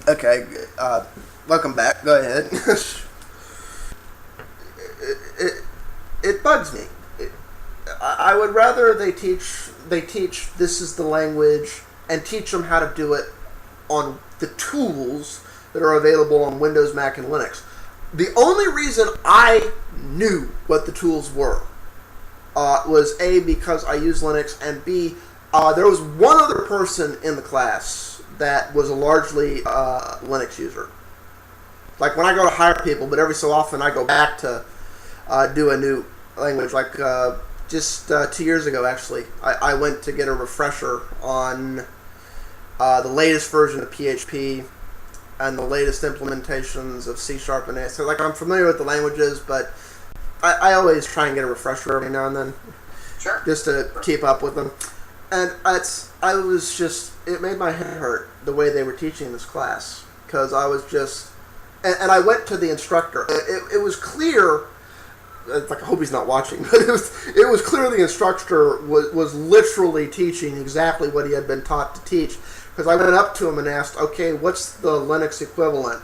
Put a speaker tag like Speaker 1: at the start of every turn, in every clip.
Speaker 1: Okay, welcome back. Go ahead. It bugs me. I would rather they teach this is the language and teach them how to do it on the tools that are available on Windows, Mac, and Linux. The only reason I knew what the tools were was A, because I use Linux, and B, there was one other person in the class that was a largely Linux user. Like when I go to hire people, but every so often I go back to do a new language. Like just 2 years ago, actually, I went to get a refresher on the latest version of PHP and the latest implementations of C# and A. So, like, I'm familiar with the languages, but I always try and get a refresher every now and then,
Speaker 2: Sure.
Speaker 1: just to keep up with them. And it made my head hurt the way they were teaching this class, because I was just, and I went to the instructor. It was clear. Like, I hope he's not watching, but it was clear the instructor was literally teaching exactly what he had been taught to teach. Because I went up to him and asked, okay, what's the Linux equivalent,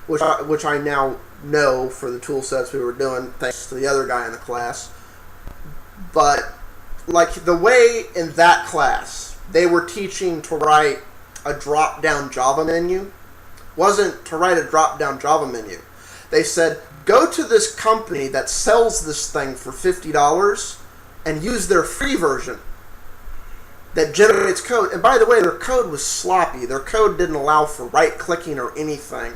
Speaker 1: which I now know for the tool sets we were doing, thanks to the other guy in the class. But, like, the way in that class they were teaching to write a drop-down Java menu wasn't to write a drop-down Java menu. They said, go to this company that sells this thing for $50 and use their free version that generates code. And by the way, their code was sloppy. Their code didn't allow for right-clicking or anything.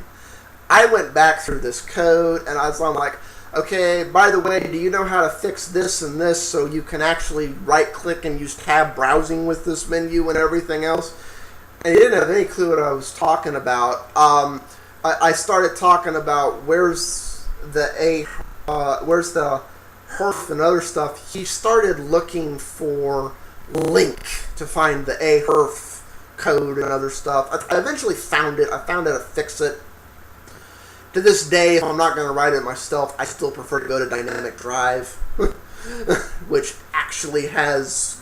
Speaker 1: I went back through this code, and I'm like, okay, by the way, do you know how to fix this and this so you can actually right-click and use tab browsing with this menu and everything else? And he didn't have any clue what I was talking about. I started talking about where's the href and other stuff. He started looking for link to find the href code and other stuff. I eventually found it. I found how to fix it. To this day, if I'm not going to write it myself, I still prefer to go to Dynamic Drive, which actually has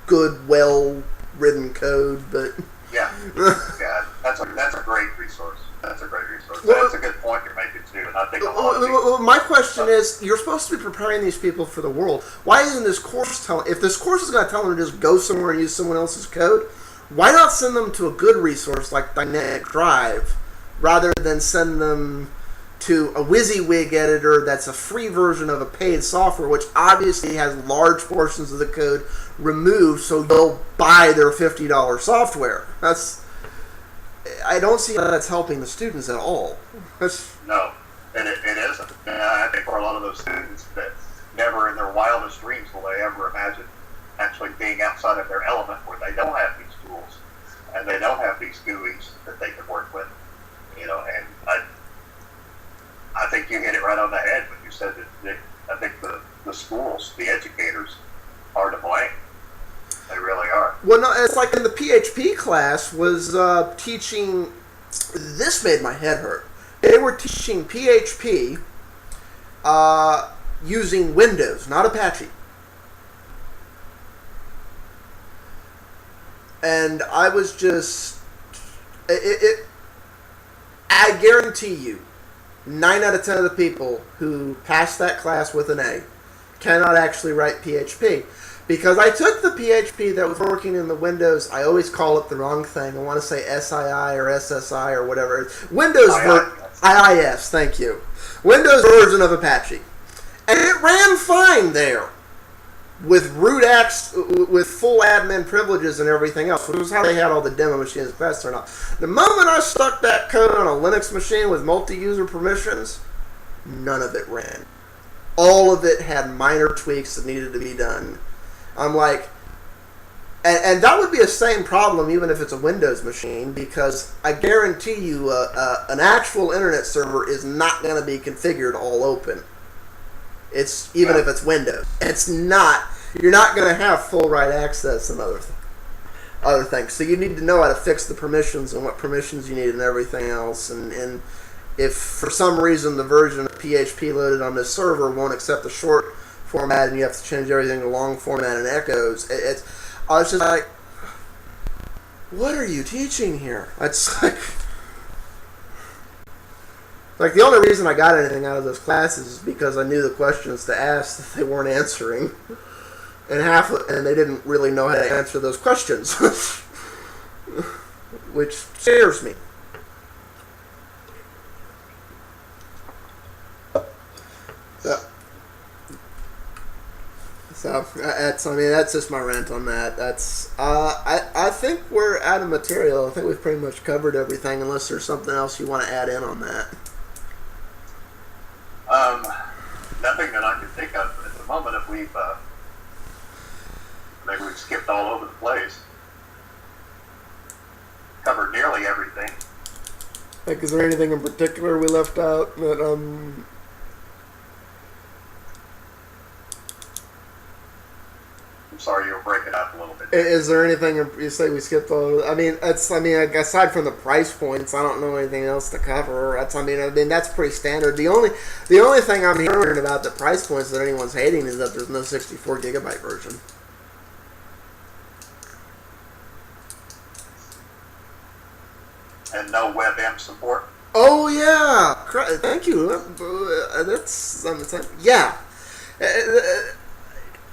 Speaker 1: good, well-written code. But
Speaker 2: yeah, that's a great resource. That's a great resource. That's a good point you're making too. And I think a lot of people,
Speaker 1: my question is, you're supposed to be preparing these people for the world. Why isn't this course if this course is going to tell them to just go somewhere and use someone else's code, why not send them to a good resource like Dynamic Drive rather than send them to a WYSIWYG editor that's a free version of a paid software, which obviously has large portions of the code removed, so they'll buy their $50 software. I don't see how that's helping the students at all.
Speaker 2: no, and it isn't. And I think for a lot of those students that never in their wildest dreams will they ever imagine actually being outside of their element where they don't have these tools and they don't have these GUIs that they can work with. And I think you hit it right on the head when you said that I think the schools, the educators, are to blame. They really are.
Speaker 1: Well, no, it's like in the PHP class was teaching. This made my head hurt. They were teaching PHP using Windows, not Apache. And I was just... I guarantee you, 9 out of 10 of the people who passed that class with an A cannot actually write PHP. Because I took the PHP that was working in the Windows, I always call it the wrong thing. I want to say SII or SSI or whatever. Windows IIS, thank you. Windows version of Apache. And it ran fine there. With root acts, with full admin privileges and everything else, which was how they had all the demo machines class turned off. The moment I stuck that code on a Linux machine with multi-user permissions, none of it ran. All of it had minor tweaks that needed to be done. I'm like, and that would be the same problem even if it's a Windows machine, because I guarantee you an actual internet server is not going to be configured all open. It's even if it's Windows. It's not. You're not going to have full write access and other things. So you need to know how to fix the permissions and what permissions you need and everything else. And if for some reason the version of PHP loaded on this server won't accept the short format and you have to change everything to long format and echoes, I was just like, what are you teaching here? It's like, Like, the only reason I got anything out of those classes is because I knew the questions to ask that they weren't answering. And they didn't really know how to answer those questions. Which scares me. So that's just my rant on that. I think we're out of material. I think we've pretty much covered everything, unless there's something else you want to add in on that.
Speaker 2: Nothing that I can think of at the moment. If maybe we've skipped all over the place, covered nearly everything.
Speaker 1: Like, is there anything in particular we left out that
Speaker 2: I'm sorry, you were breaking up a little bit.
Speaker 1: Is there anything you say we skipped all? Aside from the price points, I don't know anything else to cover. That's pretty standard. The only thing I'm hearing about the price points that anyone's hating is that there's no 64 gigabyte version.
Speaker 2: And no WebM support.
Speaker 1: Oh yeah, thank you. Yeah.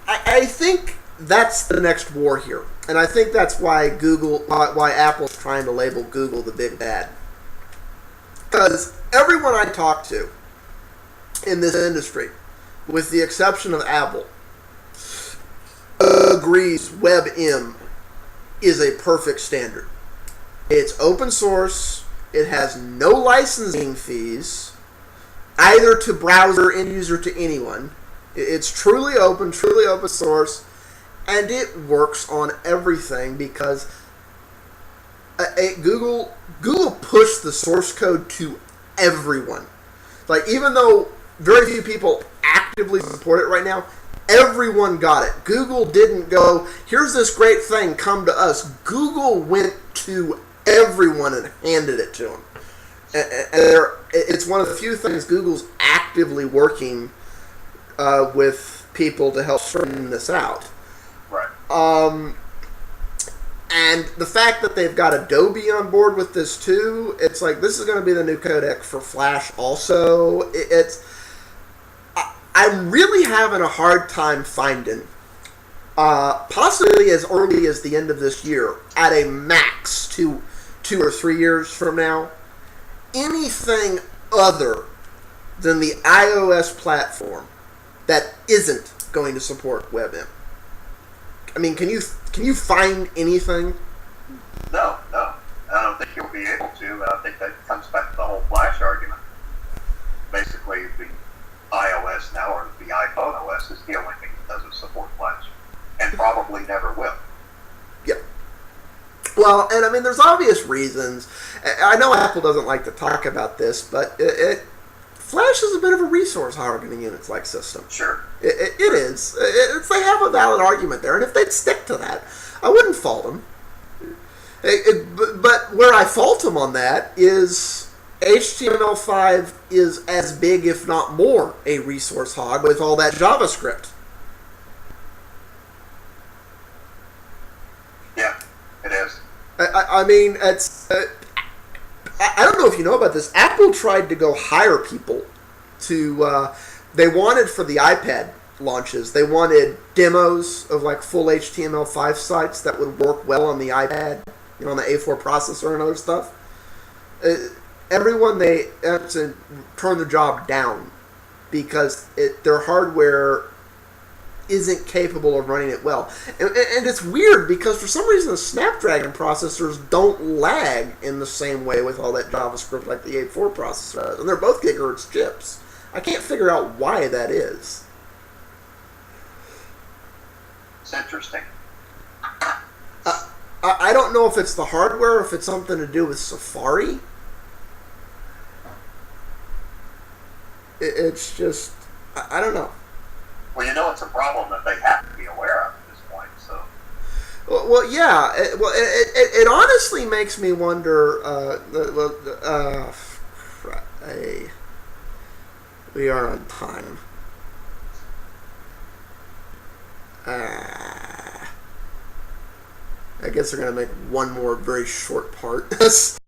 Speaker 1: I think that's the next war here, and I think that's why Apple's trying to label Google the big bad. Because everyone I talk to in this industry, with the exception of Apple, agrees WebM is a perfect standard. It's open source. It has no licensing fees, either to browser, end user, to anyone. It's truly open source, and it works on everything because Google pushed the source code to everyone. Like, even though very few people actively support it right now, everyone got it. Google didn't go, here's this great thing, come to us. Google went to everyone and handed it to them. And it's one of the few things Google's actively working with people to help straighten this out.
Speaker 2: Right.
Speaker 1: And the fact that they've got Adobe on board with this too, it's like, this is going to be the new codec for Flash also. I'm really having a hard time finding, possibly as early as the end of this year, at a max 2 or 3 years from now, anything other than the iOS platform that isn't going to support WebM. I mean, can you find anything?
Speaker 2: No. I don't think you'll be able to. I think that comes back to the whole Flash argument. Basically, the iOS now, or the iPhone OS, is the only thing that doesn't support Flash, and probably never will.
Speaker 1: Yeah. Well, and I mean, there's obvious reasons. I know Apple doesn't like to talk about this, but Flash is a bit of a resource hogging in Unix-like system.
Speaker 2: Sure.
Speaker 1: It is. They have a valid argument there, and if they'd stick to that, I wouldn't fault them. But where I fault them on that is HTML5 is as big, if not more, a resource hog with all that JavaScript.
Speaker 2: Yeah, it is.
Speaker 1: I mean, it's... I don't know if you know about this. Apple tried to go hire people to... they wanted, for the iPad launches, they wanted demos of like full HTML5 sites that would work well on the iPad, on the A4 processor and other stuff. Everyone, they had to turn the job down because their hardware isn't capable of running it well. And it's weird because for some reason the Snapdragon processors don't lag in the same way with all that JavaScript like the A4 processor does. And they're both gigahertz chips. I can't figure out why that is.
Speaker 2: It's interesting.
Speaker 1: I don't know if it's the hardware or if it's something to do with Safari. It's just, I don't know.
Speaker 2: Well, it's a problem that they have to be aware of at this point. So.
Speaker 1: Well, yeah. It honestly makes me wonder. We are on time. I guess they're gonna make one more very short part.